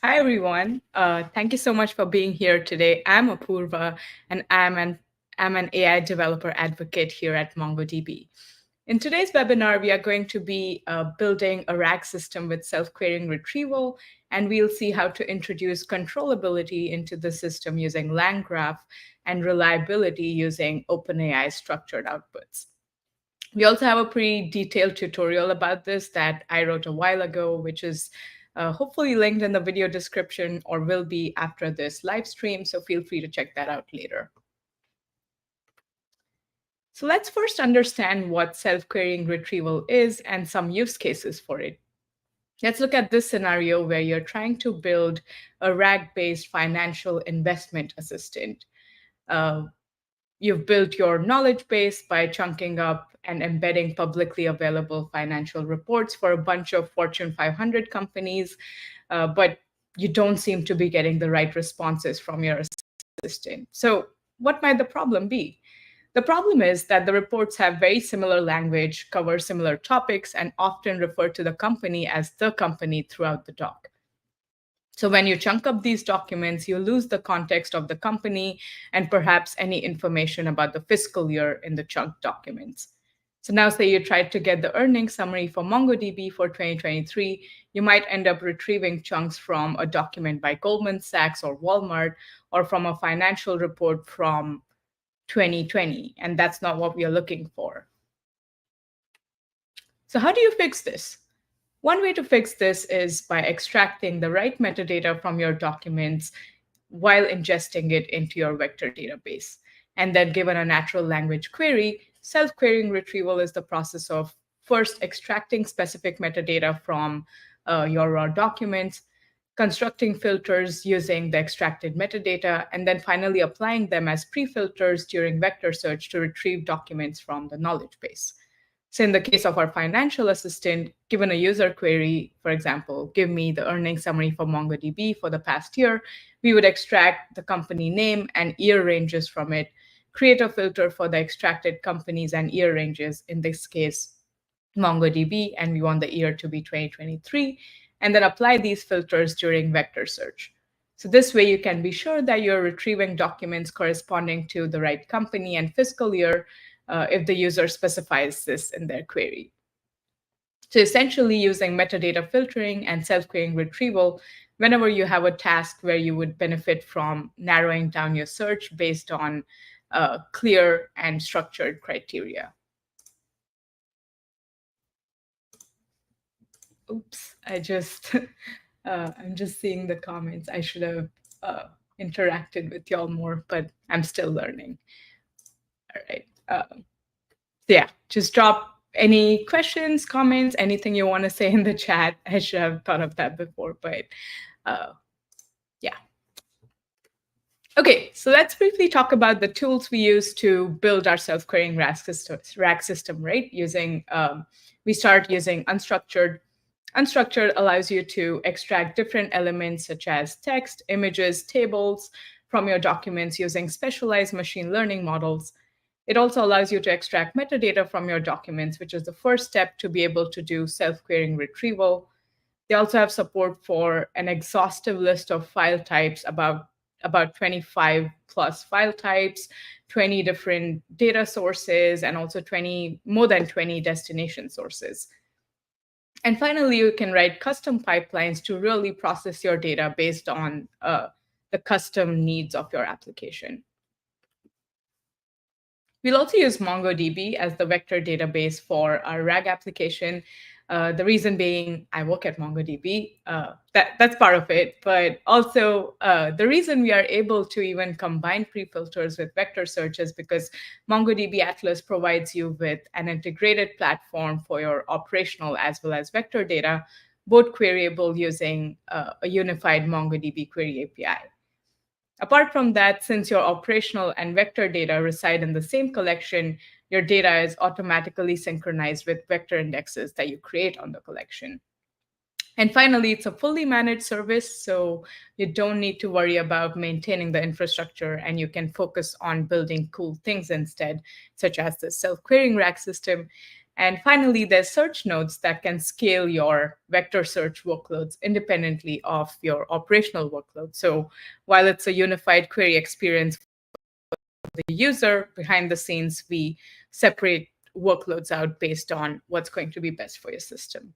Hi, everyone. Thank you so much for being here today. I'm Apurva, and I'm an AI developer advocate here at MongoDB. In today's webinar, we are going to be building a RAG system with self-querying retrieval, and we'll see how to introduce controllability into the system using LangGraph and reliability using OpenAI structured outputs. We also have a pretty detailed tutorial about this that I wrote a while ago, which is hopefully linked in the video description or will be after this live stream. So feel free to check that out later. So let's first understand what self-querying retrieval is and some use cases for it. Let's look at this scenario where you're trying to build a RAG-based financial investment assistant. Uh, You've built your knowledge base by chunking up and embedding publicly available financial reports for a bunch of Fortune 500 companies, but you don't seem to be getting the right responses from your assistant. So, what might the problem be? The problem is that the reports have very similar language, cover similar topics, and often refer to the company as the company throughout the doc. So when you chunk up these documents, you lose the context of the company and perhaps any information about the fiscal year in the chunk documents. So now say you tried to get the earnings summary for MongoDB for 2023, you might end up retrieving chunks from a document by Goldman Sachs or Walmart or from a financial report from 2020, and that's not what we are looking for. So how do you fix this? One way to fix this is by extracting the right metadata from your documents while ingesting it into your vector database. And then given a natural language query, self-querying retrieval is the process of first extracting specific metadata from your raw documents, constructing filters using the extracted metadata, and then finally applying them as pre-filters during vector search to retrieve documents from the knowledge base. So in the case of our financial assistant, given a user query, for example, give me the earnings summary for MongoDB for the past year, we would extract the company name and year ranges from it, create a filter for the extracted companies and year ranges, in this case, MongoDB, and we want the year to be 2023, and then apply these filters during vector search. So this way you can be sure that you're retrieving documents corresponding to the right company and fiscal year if the user specifies this in their query. So essentially using metadata filtering and self-querying retrieval whenever you have a task where you would benefit from narrowing down your search based on clear and structured criteria. Oops, I'm just seeing the comments. I should have interacted with y'all more, but I'm still learning. All right. Yeah, just drop any questions, comments, anything you want to say in the chat. I should have thought of that before, but yeah. Okay, so let's briefly talk about the tools we use to build our self-querying RAG system, right? We start using unstructured. Unstructured allows you to extract different elements such as text, images, tables from your documents using specialized machine learning models. It also allows you to extract metadata from your documents, which is the first step to be able to do self-querying retrieval. They also have support for an exhaustive list of file types, about 25 plus file types, 20 different data sources, and also more than 20 destination sources. And finally, you can write custom pipelines to really process your data based on the custom needs of your application. We'll also use MongoDB as the vector database for our RAG application. The reason being, I work at MongoDB. That's part of it. But also, the reason we are able to even combine pre-filters with vector search is because MongoDB Atlas provides you with an integrated platform for your operational as well as vector data, both queryable using a unified MongoDB query API. Apart from that, since your operational and vector data reside in the same collection, your data is automatically synchronized with vector indexes that you create on the collection. And finally, it's a fully managed service, so you don't need to worry about maintaining the infrastructure, and you can focus on building cool things instead, such as the self-querying RAG system. And finally, there's search nodes that can scale your vector search workloads independently of your operational workload. So while it's a unified query experience for the user, behind the scenes, we separate workloads out based on what's going to be best for your system.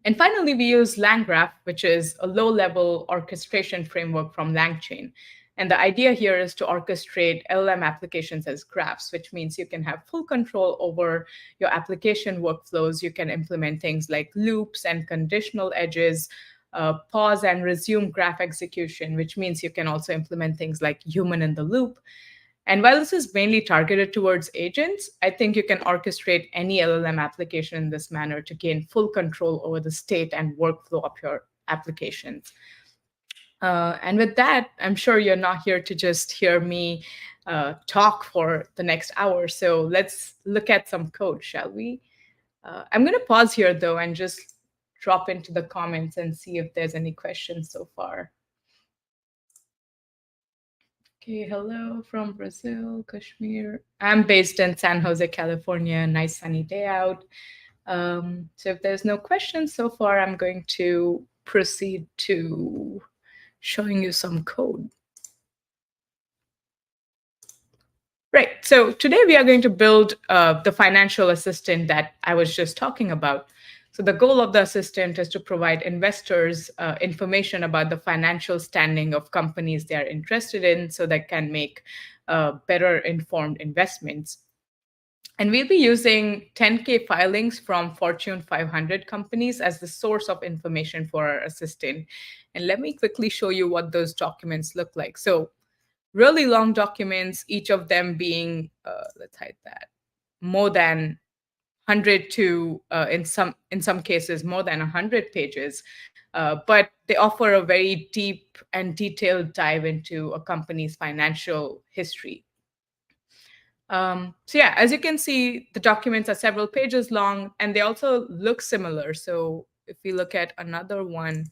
And finally, we use LangGraph, which is a low-level orchestration framework from LangChain. And the idea here is to orchestrate LLM applications as graphs, which means you can have full control over your application workflows. You can implement things like loops and conditional edges, pause and resume graph execution, which means you can also implement things like human in the loop. And while this is mainly targeted towards agents, I think you can orchestrate any LLM application in this manner to gain full control over the state and workflow of your applications. And with that, I'm sure you're not here to just hear me talk for the next hour. So let's look at some code, shall we? I'm going to pause here, though, and just drop into the comments and see if there's any questions so far. Okay, hello from Brazil, Kashmir. I'm based in San Jose, California. Nice sunny day out. So if there's no questions so far, I'm going to proceed to showing you some code. Right, so today we are going to build the financial assistant that I was just talking about. So the goal of the assistant is to provide investors information about the financial standing of companies they are interested in so they can make better informed investments. And we'll be using 10K filings from Fortune 500 companies as the source of information for our assistant. And let me quickly show you what those documents look like. So really long documents, each of them being, let's hide that, more than 100 to, in some cases, more than 100 pages. But they offer a very deep and detailed dive into a company's financial history. So yeah, as you can see, the documents are several pages long, and they also look similar. So if we look at another one,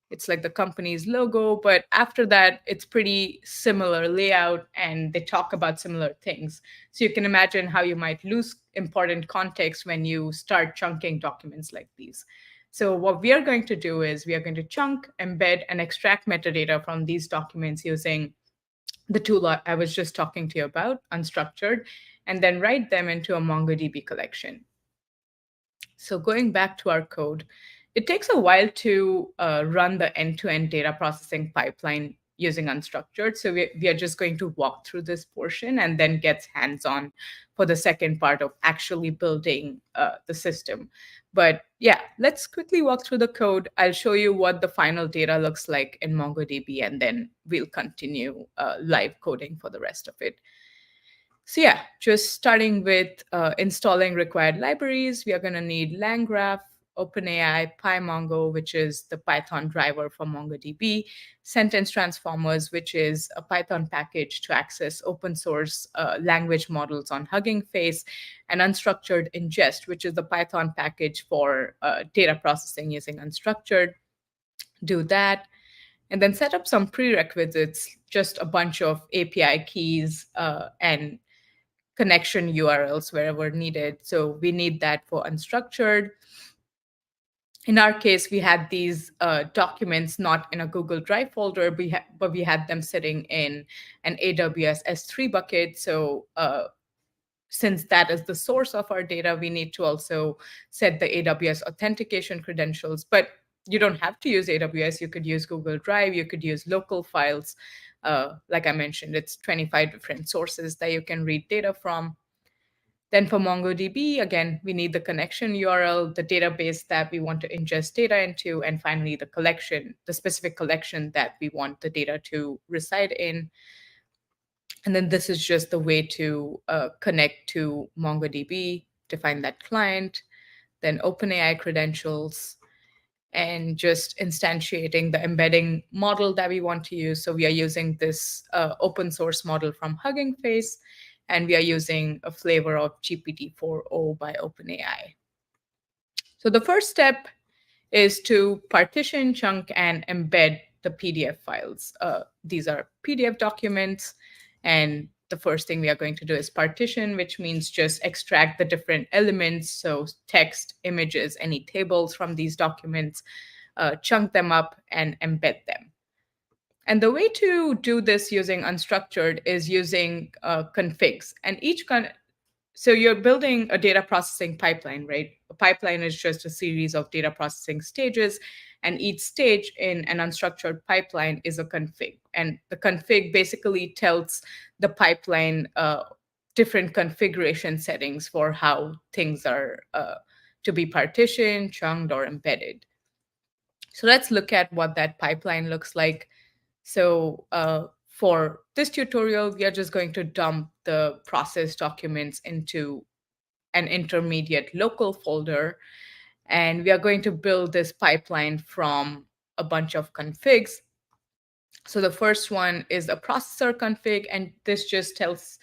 it's like the company's logo, but after that, it's pretty similar layout, and they talk about similar things. So you can imagine how you might lose important context when you start chunking documents like these. So what we are going to do is we are going to chunk, embed, and extract metadata from these documents using the tool I was just talking to you about, unstructured, and then write them into a MongoDB collection. So going back to our code, it takes a while to run the end-to-end data processing pipeline using unstructured. So we are just going to walk through this portion and then get hands-on for the second part of actually building the system. But yeah, let's quickly walk through the code. I'll show you what the final data looks like in MongoDB, and then we'll continue live coding for the rest of it. So yeah, just starting with installing required libraries, we are going to need LangGraph, OpenAI, PyMongo, which is the Python driver for MongoDB, Sentence Transformers, which is a Python package to access open source language models on Hugging Face, and Unstructured Ingest, which is the Python package for data processing using unstructured. Do that. And then set up some prerequisites, just a bunch of API keys and connection URLs wherever needed. So we need that for unstructured. In our case, we had these documents not in a Google Drive folder, but we had them sitting in an AWS S3 bucket. So since that is the source of our data, we need to also set the AWS authentication credentials. But you don't have to use AWS. You could use Google Drive. You could use local files. Like I mentioned, it's 25 different sources that you can read data from. Then for MongoDB, again, we need the connection URL, the database that we want to ingest data into, and finally the collection, the specific collection that we want the data to reside in. And then this is just the way to connect to MongoDB, define that client, then OpenAI credentials, and just instantiating the embedding model that we want to use. So we are using this open source model from Hugging Face, and we are using a flavor of GPT-4o by OpenAI. So the first step is to partition, chunk, and embed the PDF files. These are PDF documents, and the first thing we are going to do is partition, which means just extract the different elements, so text, images, any tables from these documents, chunk them up, and embed them. And the way to do this using unstructured is using configs. And so you're building a data processing pipeline, right? A pipeline is just a series of data processing stages, and each stage in an unstructured pipeline is a config. And the config basically tells the pipeline different configuration settings for how things are to be partitioned, chunked, or embedded. So let's look at what that pipeline looks like. So for this tutorial, we are just going to dump the process documents into an intermediate local folder. And we are going to build this pipeline from a bunch of configs. So the first one is a processor config, and this just tells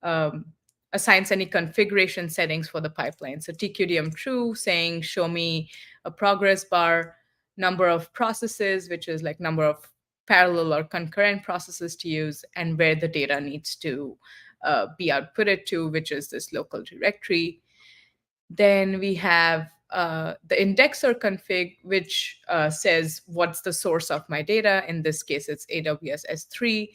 um, assigns any configuration settings for the pipeline. So TQDM true, saying show me a progress bar, number of processes, which is like number of parallel or concurrent processes to use, and where the data needs to be outputted to, which is this local directory. Then we have the indexer config, which says what's the source of my data. In this case, it's AWS S3.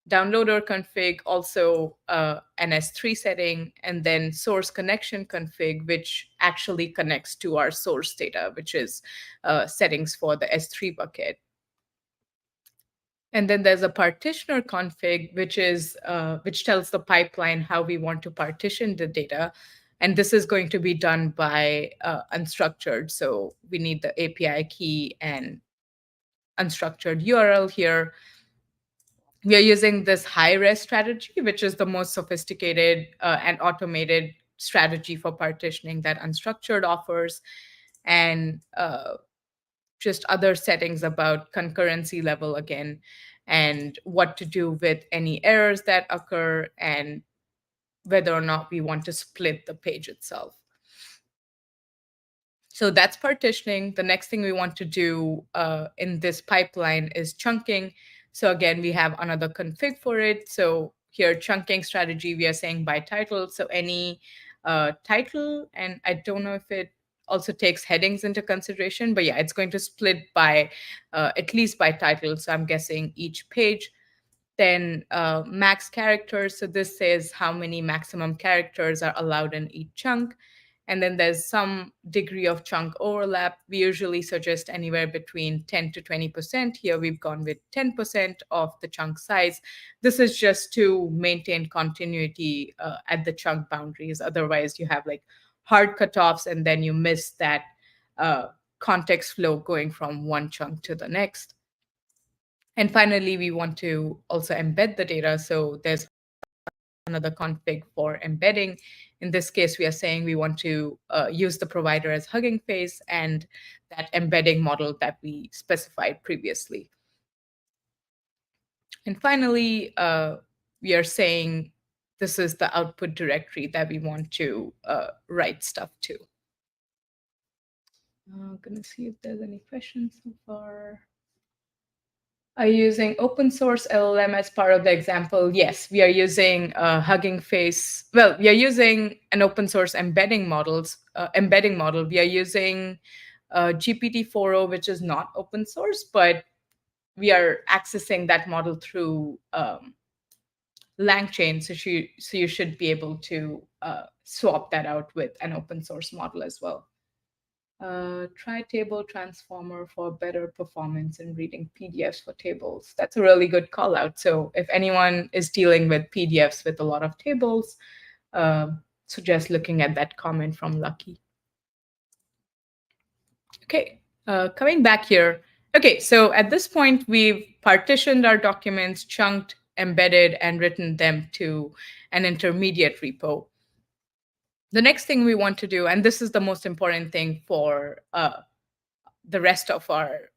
Downloader config, also an S3 setting, and then source connection config, which actually connects to our source data, which is settings for the S3 bucket. And then there's a partitioner config, which tells the pipeline how we want to partition the data. And this is going to be done by unstructured. So we need the API key and unstructured URL here. We are using this high-res strategy, which is the most sophisticated and automated strategy for partitioning that unstructured offers. And just other settings about concurrency level again, and what to do with any errors that occur, and whether or not we want to split the page itself. So that's partitioning. The next thing we want to do in this pipeline is chunking. So again, we have another config for it. So here, chunking strategy, we are saying by title. So any title, and I don't know if it also takes headings into consideration, but yeah, it's going to split by at least by title. So I'm guessing each page. Then max characters. So this says how many maximum characters are allowed in each chunk. And then there's some degree of chunk overlap. We usually suggest anywhere between 10 to 20%. Here we've gone with 10% of the chunk size. This is just to maintain continuity at the chunk boundaries. Otherwise, you have like hard cutoffs, and then you miss that context flow going from one chunk to the next. And finally, we want to also embed the data. So there's another config for embedding. In this case, we are saying we want to use the provider as Hugging Face and that embedding model that we specified previously. And finally, we are saying this is the output directory that we want to write stuff to. I'm going to see if there's any questions so far. Are you using open source LLM as part of the example? Yes, we are using Hugging Face. Well, we are using an open source embedding model. We are using GPT-4o, which is not open source, but we are accessing that model through LangChain. So you should be able to swap that out with an open source model as well. Try table transformer for better performance in reading PDFs for tables. That's a really good call out. So if anyone is dealing with PDFs with a lot of tables, suggest looking at that comment from Lucky. Okay, coming back here. Okay, so at this point, we've partitioned our documents, chunked, embedded, and written them to an intermediate repo. The next thing we want to do, and this is the most important thing for the rest of our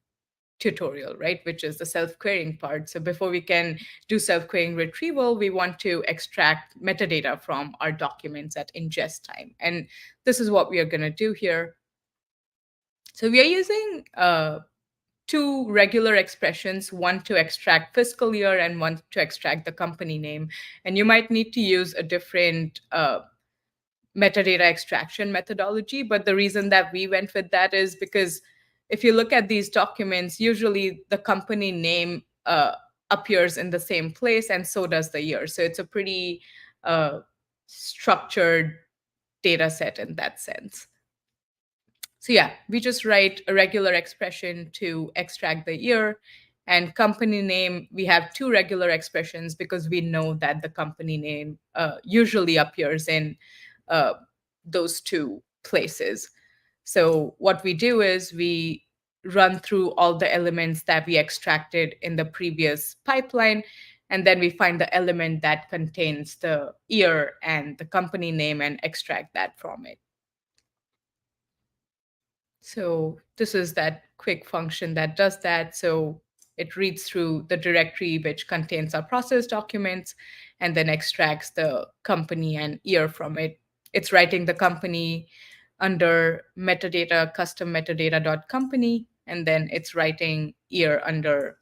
tutorial, right, which is the self-querying part. So before we can do self-querying retrieval, we want to extract metadata from our documents at ingest time. And this is what we are going to do here. So we are using two regular expressions, one to extract fiscal year and one to extract the company name. And you might need to use a different metadata extraction methodology. But the reason that we went with that is because if you look at these documents, usually the company name appears in the same place, and so does the year. So it's a pretty structured data set in that sense. So yeah, we just write a regular expression to extract the year. And company name, we have two regular expressions because we know that the company name usually appears in uh, those two places. So what we do is we run through all the elements that we extracted in the previous pipeline, and then we find the element that contains the year and the company name and extract that from it. So this is that quick function that does that. So it reads through the directory which contains our process documents and then extracts the company and year from it. It's writing the company under metadata, custom metadata.company, and then it's writing year under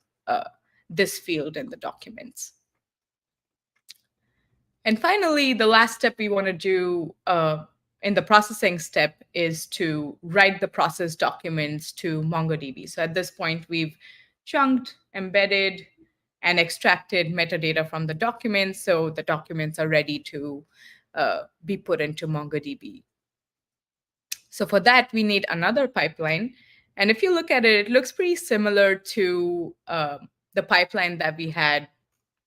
this field in the documents. And finally, the last step we want to do in the processing step is to write the process documents to MongoDB. So at this point, we've chunked, embedded, and extracted metadata from the documents. So the documents are ready to be put into MongoDB. So for that, we need another pipeline. And if you look at it, it looks pretty similar to the pipeline that we had.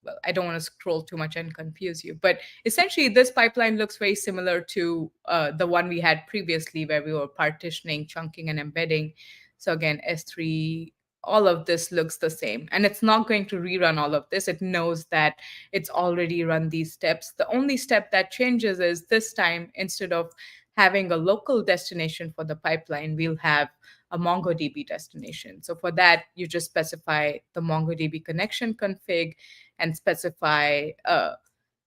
Well, I don't want to scroll too much and confuse you, but essentially this pipeline looks very similar to the one we had previously where we were partitioning, chunking, and embedding. So again, S3, all of this looks the same. And it's not going to rerun all of this. It knows that it's already run these steps. The only step that changes is this time, instead of having a local destination for the pipeline, we'll have a MongoDB destination. So for that, you just specify the MongoDB connection config and specify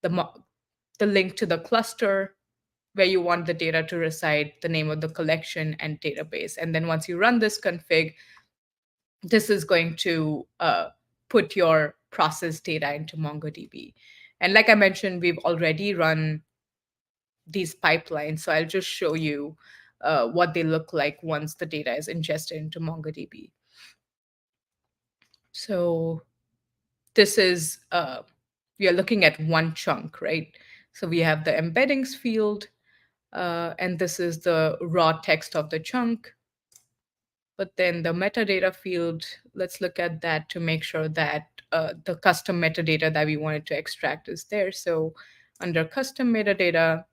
the link to the cluster where you want the data to reside, the name of the collection and database. And then once you run this config, this is going to put your process data into MongoDB. And like I mentioned, we've already run these pipelines. So I'll just show you what they look like once the data is ingested into MongoDB. So this is, we are looking at one chunk, right? So we have the embeddings field, and this is the raw text of the chunk. But then the metadata field, let's look at that to make sure that the custom metadata that we wanted to extract is there. So under custom metadata,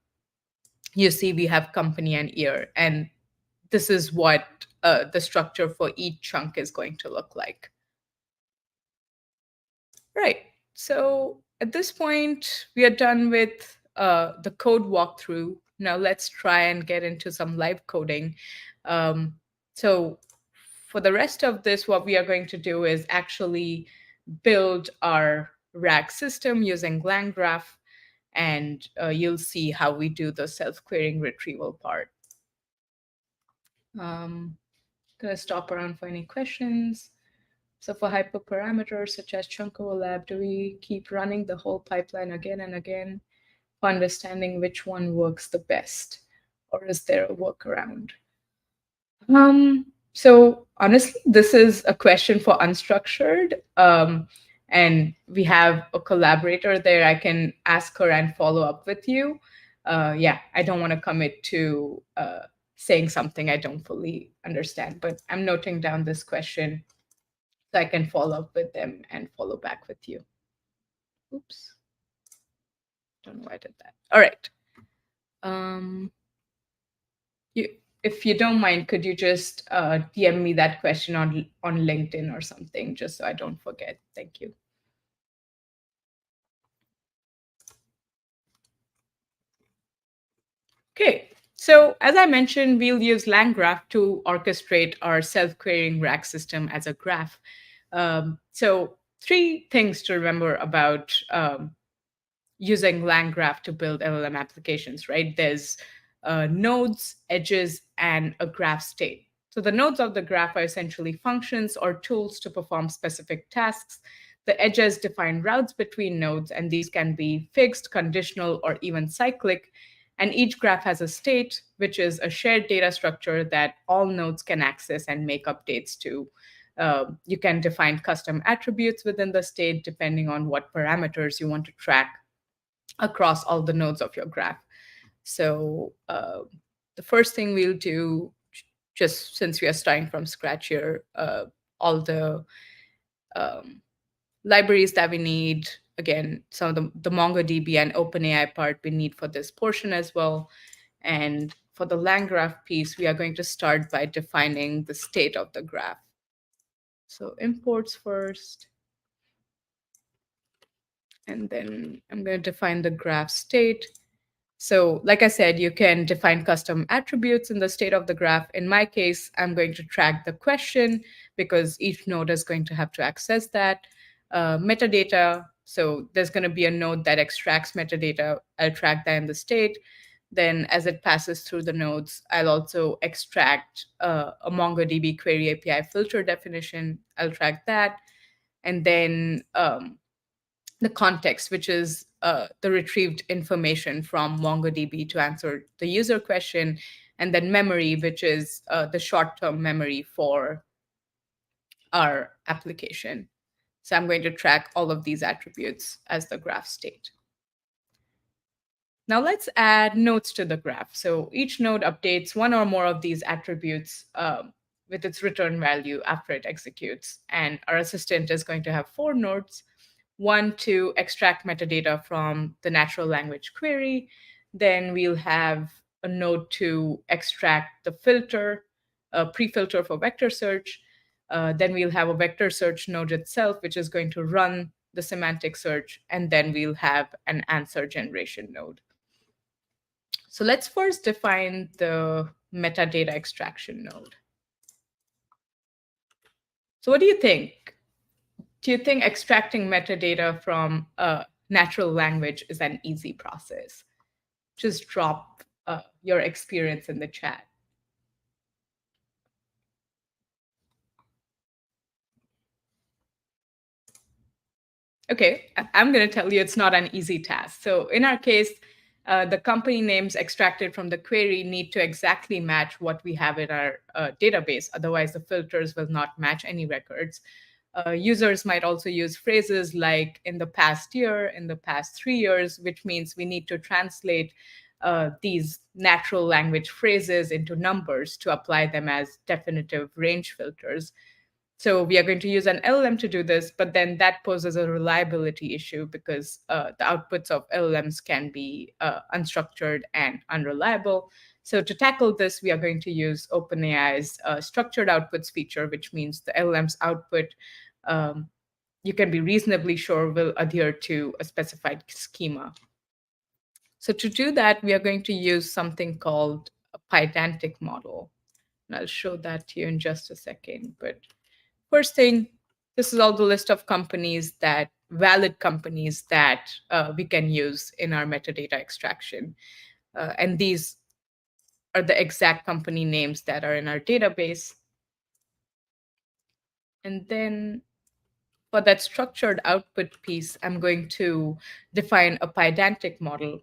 you see we have company and year, and this is what the structure for each chunk is going to look like. Right. So at this point, we are done with the code walkthrough. Now let's try and get into some live coding. So for the rest of this, what we are going to do is actually build our RAG system using LangGraph, and you'll see how we do the self-querying retrieval part. Gonna stop around for any questions. So for hyperparameters such as chunk overlap, do we keep running the whole pipeline again and again for understanding which one works the best? Or is there a workaround? So honestly, this is a question for unstructured. And we have a collaborator there. I can ask her and follow up with you. Yeah, I don't want to commit to saying something I don't fully understand, but I'm noting down this question so I can follow up with them and follow back with you. Oops. Don't know why I did that. All right. If you don't mind, could you just DM me that question on LinkedIn or something, just so I don't forget? Thank you. Okay. So as I mentioned, we'll use LangGraph to orchestrate our self-querying RAG system as a graph. So three things to remember about using LangGraph to build LLM applications, right? There's nodes, edges, and a graph state. So the nodes of the graph are essentially functions or tools to perform specific tasks. The edges define routes between nodes, and these can be fixed, conditional, or even cyclic. And each graph has a state, which is a shared data structure that all nodes can access and make updates to. You can define custom attributes within the state depending on what parameters you want to track across all the nodes of your graph. So the first thing we'll do, just since we are starting from scratch here, all the um, libraries that we need, again, some of the MongoDB and OpenAI part we need for this portion as well. And for the LangGraph piece, we are going to start by defining the state of the graph. So imports first, and then I'm going to define the graph state. So like I said, you can define custom attributes in the state of the graph. In my case, I'm going to track the question because each node is going to have to access that. Metadata, so there's going to be a node that extracts metadata. I'll track that in the state. Then as it passes through the nodes, I'll also extract a MongoDB query API filter definition. I'll track that. And then the context, which is the retrieved information from MongoDB to answer the user question, and then memory, which is the short-term memory for our application. So I'm going to track all of these attributes as the graph state. Now let's add nodes to the graph. So each node updates one or more of these attributes with its return value after it executes. And our assistant is going to have 4 nodes: one to extract metadata from the natural language query. Then we'll have a node to extract the filter, a pre-filter for vector search. Then we'll have a vector search node itself, which is going to run the semantic search. And then we'll have an answer generation node. So let's first define the metadata extraction node. So what do you think? Do you think extracting metadata from a natural language is an easy process? Just drop your experience in the chat. Okay, I'm going to tell you it's not an easy task. So in our case, the company names extracted from the query need to exactly match what we have in our database. Otherwise, the filters will not match any records. Users might also use phrases like in the past year, in the past 3 years, which means we need to translate these natural language phrases into numbers to apply them as definitive range filters. So we are going to use an LLM to do this, but then that poses a reliability issue because the outputs of LLMs can be unstructured and unreliable. So to tackle this, we are going to use OpenAI's structured outputs feature, which means the LLM's output you can be reasonably sure will adhere to a specified schema. So to do that, we are going to use something called a pydantic model. And I'll show that to you in just a second. But first thing, this is all the list of valid companies that we can use in our metadata extraction. And these are the exact company names that are in our database. And then for that structured output piece, I'm going to define a pydantic model.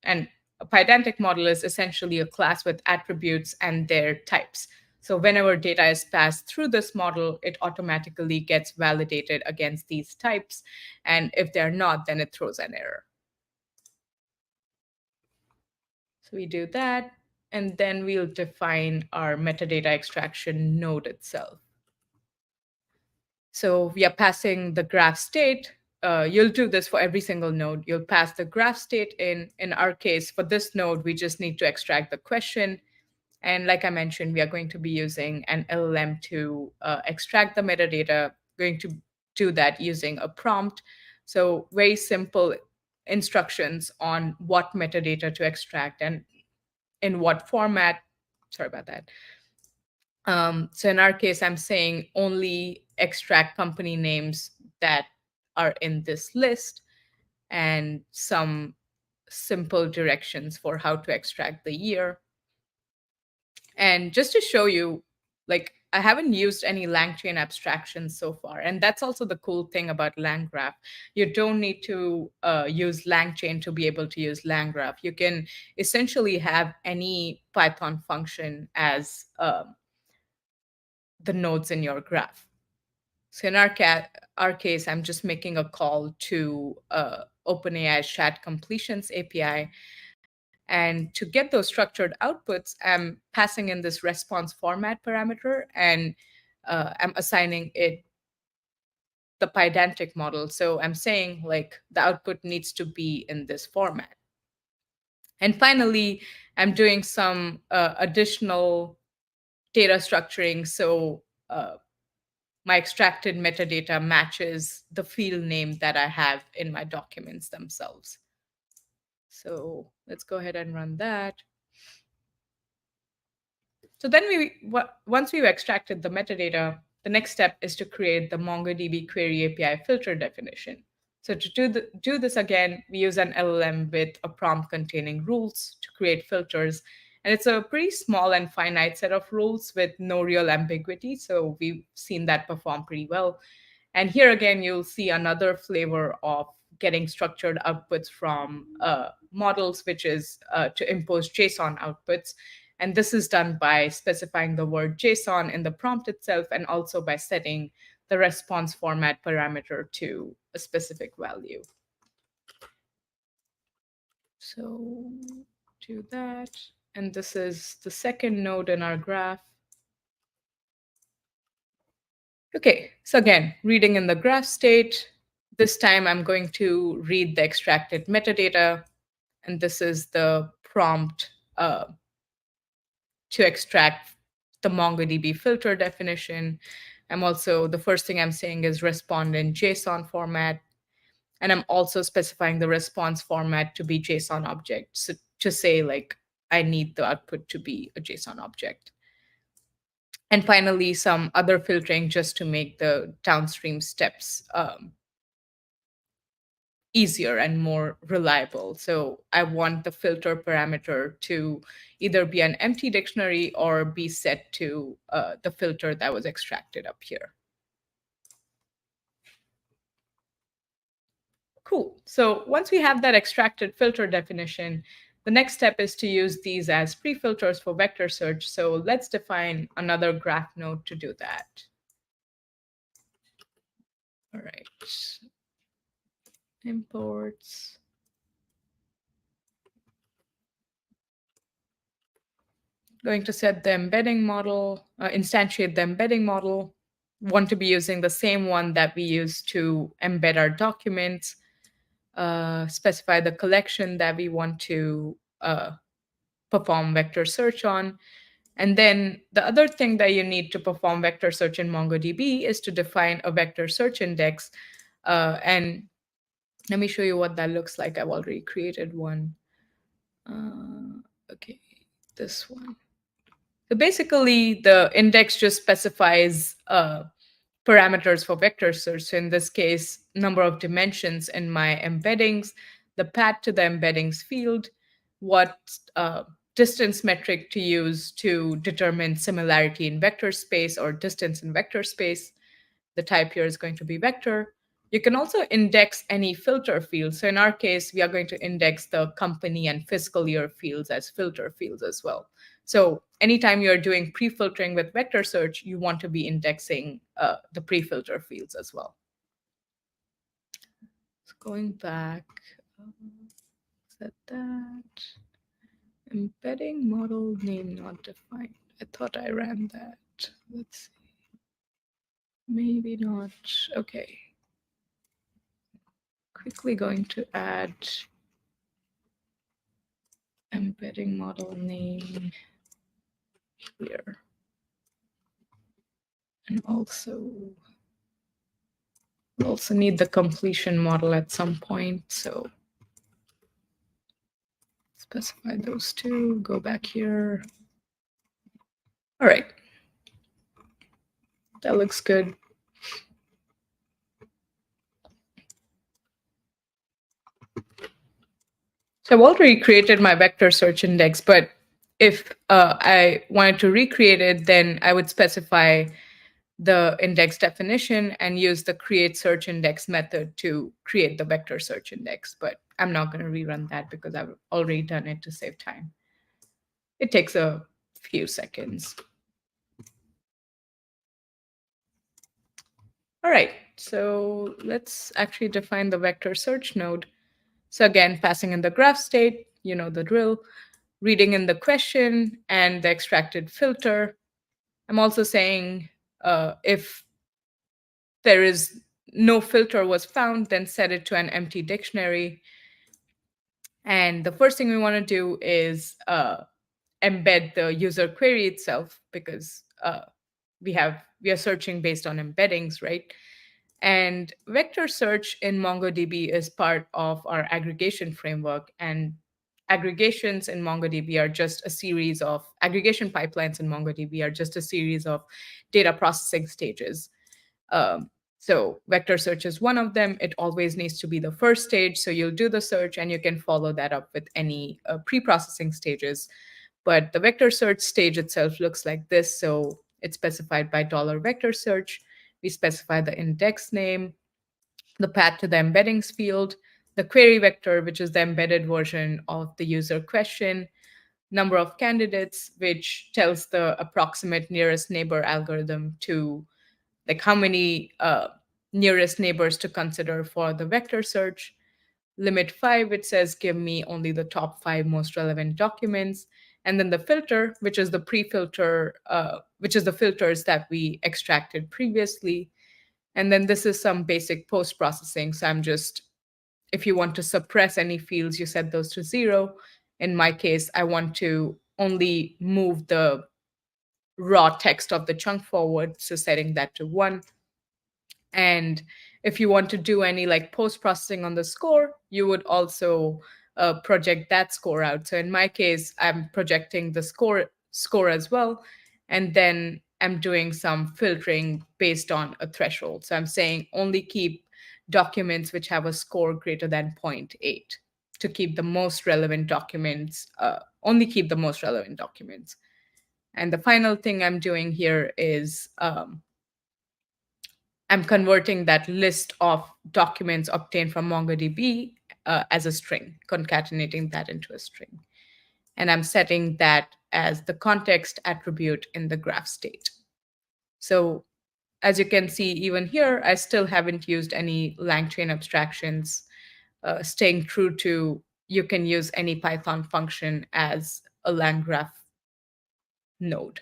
And a pydantic model is essentially a class with attributes and their types. So whenever data is passed through this model, it automatically gets validated against these types. And if they're not, then it throws an error. So we do that, and then we'll define our metadata extraction node itself. So we are passing the graph state. You'll do this for every single node. You'll pass the graph state in. In our case, for this node, we just need to extract the question. And like I mentioned, we are going to be using an LLM to extract the metadata, going to do that using a prompt. So very simple instructions on what metadata to extract and in what format. Sorry about that. So in our case, I'm saying only extract company names that are in this list and some simple directions for how to extract the year. And just to show you like I haven't used any LangChain abstractions so far. And that's also the cool thing about LangGraph. You don't need to use LangChain to be able to use LangGraph. You can essentially have any Python function as the nodes in your graph. So in our case, I'm just making a call to OpenAI's chat completions API. And to get those structured outputs, I'm passing in this response format parameter, and I'm assigning it the pydantic model. So I'm saying like the output needs to be in this format. And finally, I'm doing some additional data structuring. So my extracted metadata matches the field name that I have in my documents themselves. So let's go ahead and run that. So then once we've extracted the metadata, the next step is to create the MongoDB query API filter definition. So to do this again, we use an LLM with a prompt containing rules to create filters. And it's a pretty small and finite set of rules with no real ambiguity. So we've seen that perform pretty well. And here again, you'll see another flavor of getting structured outputs from models, which is to impose JSON outputs. And this is done by specifying the word JSON in the prompt itself, and also by setting the response format parameter to a specific value. So do that. And this is the second node in our graph. Okay, so again, reading in the graph state. This time I'm going to read the extracted metadata, and this is the prompt to extract the MongoDB filter definition. The first thing I'm saying is respond in JSON format. And I'm also specifying the response format to be JSON object. So to say like, I need the output to be a JSON object. And finally, some other filtering just to make the downstream steps easier and more reliable. So I want the filter parameter to either be an empty dictionary or be set to the filter that was extracted up here. Cool. So once we have that extracted filter definition, the next step is to use these as pre-filters for vector search. So let's define another graph node to do that. All right. Imports. Going to set the embedding model, instantiate the embedding model. Want to be using the same one that we use to embed our documents. Specify the collection that we want to perform vector search on. And then the other thing that you need to perform vector search in MongoDB is to define a vector search index. And let me show you what that looks like. I've already created one. Okay, this one. So basically, the index just specifies parameters for vector search. So in this case, number of dimensions in my embeddings, the path to the embeddings field, what distance metric to use to determine similarity in vector space or distance in vector space. The type here is going to be vector. You can also index any filter fields. So in our case, we are going to index the company and fiscal year fields as filter fields as well. So anytime you're doing pre-filtering with vector search, you want to be indexing the pre-filter fields as well. So going back, set that. Embedding model name not defined. I thought I ran that. Let's see. Maybe not. Okay. Quickly going to add embedding model name here. And we also need the completion model at some point. So specify those two, go back here. All right. That looks good. So I've already created my vector search index, but If I wanted to recreate it, then I would specify the index definition and use the create search index method to create the vector search index. But I'm not going to rerun that because I've already done it to save time. It takes a few seconds. All right, so let's actually define the vector search node. So again, passing in the graph state, you know the drill, reading in the question and the extracted filter. I'm also saying if there is no filter was found, then set it to an empty dictionary. And the first thing we want to do is embed the user query itself because we are searching based on embeddings, right? And vector search in MongoDB is part of our aggregation framework. And aggregations in MongoDB are just a series of aggregation pipelines in MongoDB are just a series of data processing stages. Um, so vector search is one of them. It always needs to be the first stage. So you'll do the search and you can follow that up with any pre-processing stages. But the vector search stage itself looks like this. So it's specified by $vector search. We specify the index name, the path to the embeddings field, the query vector, which is the embedded version of the user question, number of candidates, which tells the approximate nearest neighbor algorithm to like how many nearest neighbors to consider for the vector search. Limit 5, it says give me only the top 5 most relevant documents. And then the filter, which is the pre-filter, which is the filters that we extracted previously. And then this is some basic post-processing. So I'm just, if you want to suppress any fields, you set those to 0. In my case, I want to only move the raw text of the chunk forward, so setting that to 1. And if you want to do any like post processing on the score, you would also project that score out. So in my case, I'm projecting the score as well, and then I'm doing some filtering based on a threshold. So I'm saying only keep documents which have a score greater than zero point 0.8 to keep the most relevant documents. Only keep the most relevant documents. And the final thing I'm doing here is I'm converting that list of documents obtained from MongoDB as a string, concatenating that into a string. And I'm setting that as the context attribute in the graph state. So as you can see, even here, I still haven't used any LangChain abstractions, staying true to you can use any Python function as a LangGraph node.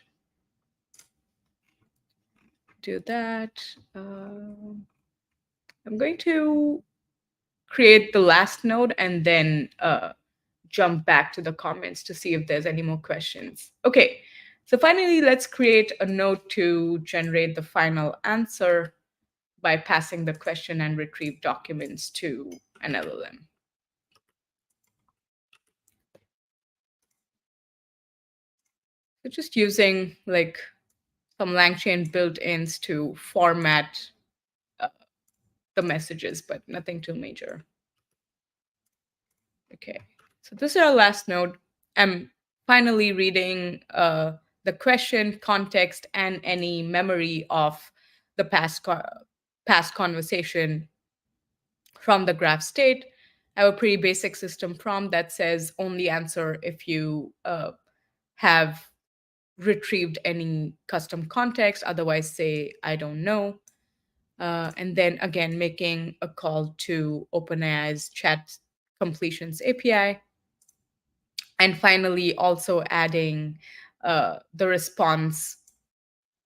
Do that. I'm going to create the last node and then jump back to the comments to see if there's any more questions. Okay, so finally, let's create a node to generate the final answer by passing the question and retrieve documents to an LLM. So just using like some LangChain built-ins to format uh, the messages, but nothing too major. Okay, so this is our last node. I'm finally reading the question, context, and any memory of the past conversation from the graph state. I have a pretty basic system prompt that says only answer if you have retrieved any custom context, otherwise say, I don't know. And then again, making a call to OpenAI's chat completions API. And finally, also adding the response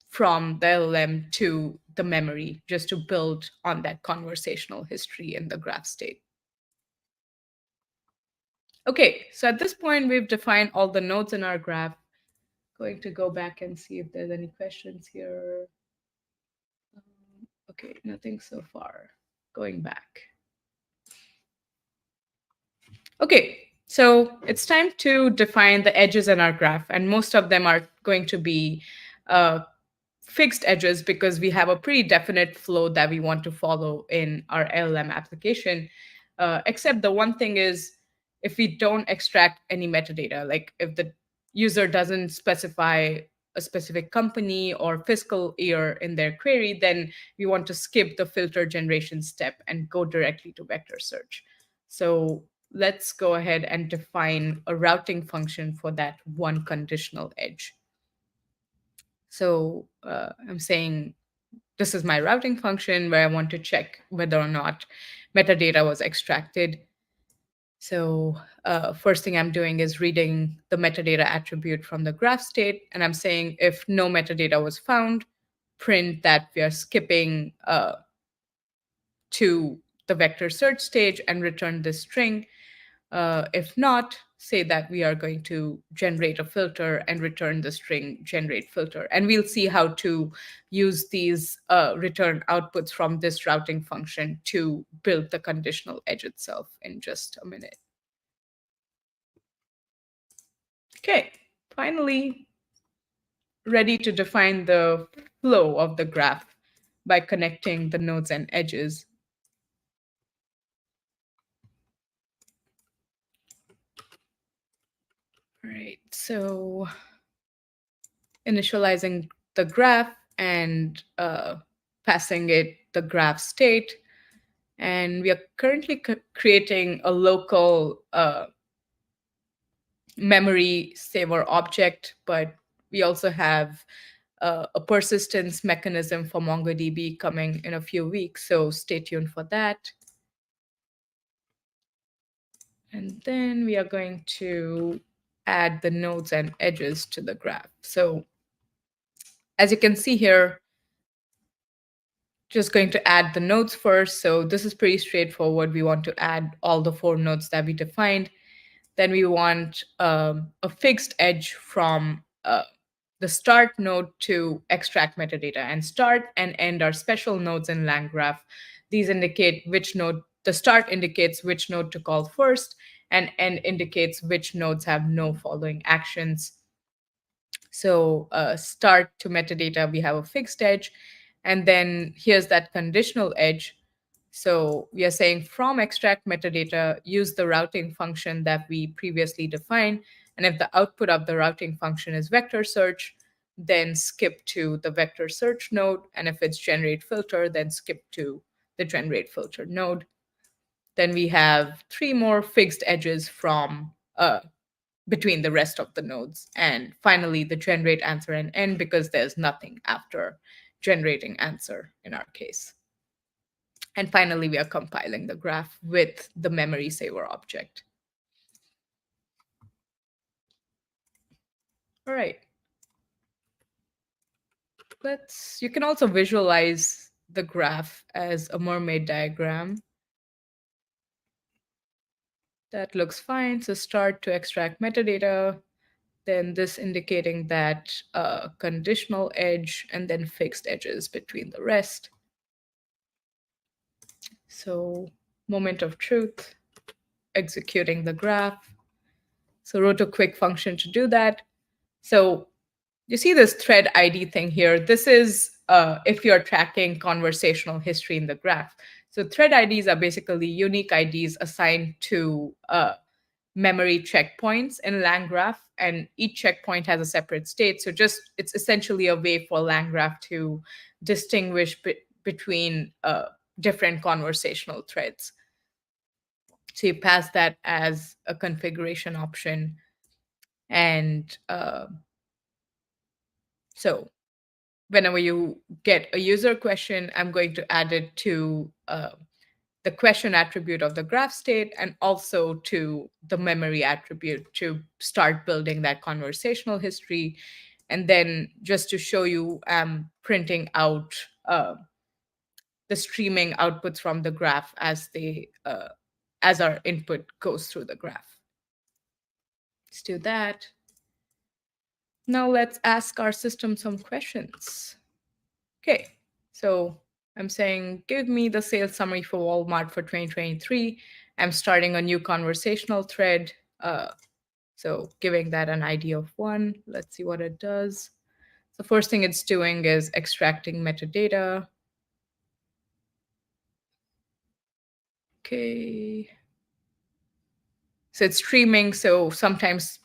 from the LLM to the memory, just to build on that conversational history in the graph state. Okay, so at this point, we've defined all the nodes in our graph. Going to go back and see if there's any questions here. Okay, nothing so far. Going back. Okay, so it's time to define the edges in our graph, and most of them are going to be uh, fixed edges because we have a pretty definite flow that we want to follow in our LLM application. Except the one thing is, if we don't extract any metadata, like if the user doesn't specify a specific company or fiscal year in their query, then we want to skip the filter generation step and go directly to vector search. So let's go ahead and define a routing function for that one conditional edge. So I'm saying this is my routing function where I want to check whether or not metadata was extracted. So first thing I'm doing is reading the metadata attribute from the graph state, and I'm saying if no metadata was found, print that we are skipping to the vector search stage and return this string. If not, say that we are going to generate a filter and return the string generate filter. And we'll see how to use these return outputs from this routing function to build the conditional edge itself in just a minute. Okay, finally, ready to define the flow of the graph by connecting the nodes and edges. All right, so initializing the graph and passing it the graph state. And we are currently creating a local memory saver object, but we also have a persistence mechanism for MongoDB coming in a few weeks. So stay tuned for that. And then we are going to add the nodes and edges to the graph. So as you can see here, just going to add the nodes first. So this is pretty straightforward. We want to add all the 4 nodes that we defined. Then we want a fixed edge from the start node to extract metadata. And start and end are special nodes in LangGraph. These indicate which node, the start indicates which node to call first, and end indicates which nodes have no following actions. So start to metadata, we have a fixed edge. And then here's that conditional edge. So we are saying from extract metadata, use the routing function that we previously defined. And if the output of the routing function is vector search, then skip to the vector search node. And if it's generate filter, then skip to the generate filter node. Then we have 3 more fixed edges from between the rest of the nodes. And finally, the generate answer and end, because there's nothing after generating answer in our case. And finally, we are compiling the graph with the memory saver object. All right. You can also visualize the graph as a mermaid diagram. That looks fine. So start to extract metadata, then this indicating that conditional edge, and then fixed edges between the rest. So moment of truth, executing the graph. So wrote a quick function to do that. So you see this thread ID thing here. This is if you're tracking conversational history in the graph. So thread IDs are basically unique IDs assigned to memory checkpoints in LangGraph, and each checkpoint has a separate state. So it's essentially a way for LangGraph to distinguish between different conversational threads. So you pass that as a configuration option. And so whenever you get a user question, I'm going to add it to the question attribute of the graph state and also to the memory attribute to start building that conversational history. And then just to show you, I'm printing out the streaming outputs from the graph as our input goes through the graph. Let's do that. Now let's ask our system some questions. Okay, so I'm saying, give me the sales summary for Walmart for 2023. I'm starting a new conversational thread. So giving that an ID of 1. Let's see what it does. The first thing it's doing is extracting metadata. Okay. So it's streaming. So sometimes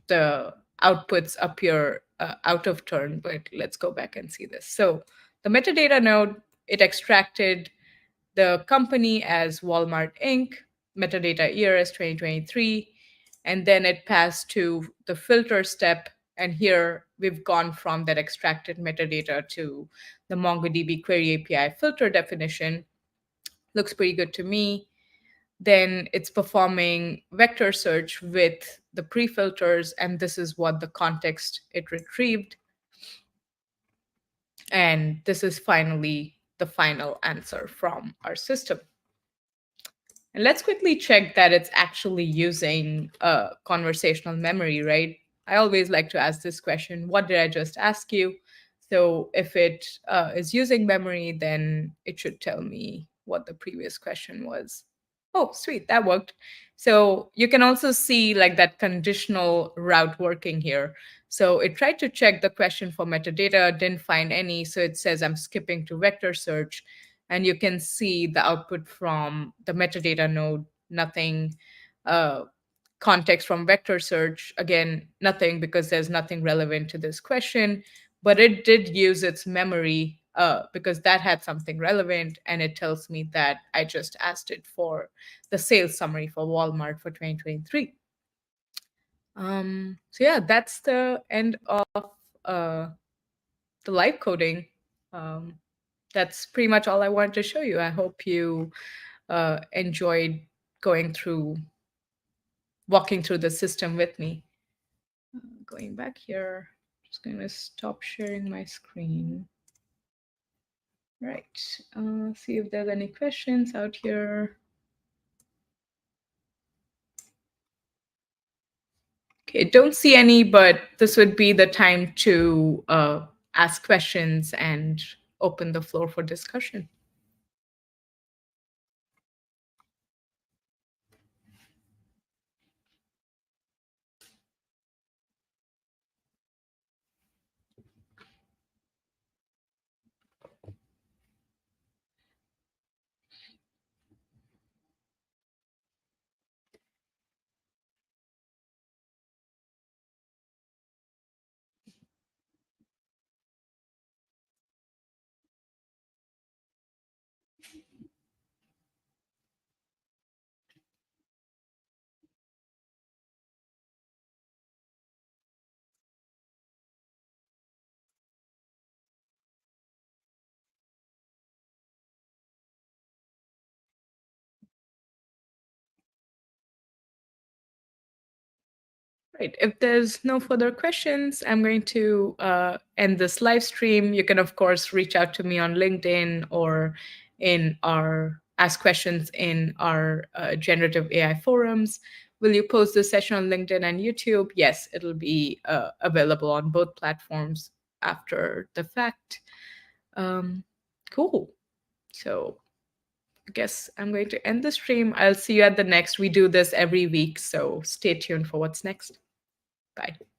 the outputs appear out of turn, but let's go back and see this. So the metadata node, it extracted the company as Walmart Inc., metadata year as 2023, and then it passed to the filter step. And here we've gone from that extracted metadata to the MongoDB Query API filter definition. Looks pretty good to me. Then it's performing vector search with the pre-filters, and this is what the context it retrieved. And this is finally the final answer from our system. And let's quickly check that it's actually using conversational memory, right? I always like to ask this question, what did I just ask you? So if it is using memory, then it should tell me what the previous question was. Oh, sweet, that worked. So you can also see like that conditional route working here. So it tried to check the question for metadata, didn't find any. So it says I'm skipping to vector search. And you can see the output from the metadata node, nothing. Uh, Context from vector search, again, nothing because there's nothing relevant to this question. But it did use its memory because that had something relevant. And it tells me that I just asked it for the sales summary for Walmart for 2023. So yeah, that's the end of uh, the live coding. Um, that's pretty much all I wanted to show you. I hope you enjoyed going through, walking through the system with me. Going back here, just going to stop sharing my screen. Right. See if there's any questions out here. Okay, don't see any, but this would be the time to ask questions and open the floor for discussion. Right. If there's no further questions, I'm going to end this live stream. You can, of course, reach out to me on LinkedIn or in our ask questions in our generative AI forums. Will you post this session on LinkedIn and YouTube? Yes, it'll be available on both platforms after the fact. Cool. So I guess I'm going to end the stream. I'll see you at the next. We do this every week, so stay tuned for what's next. Bye.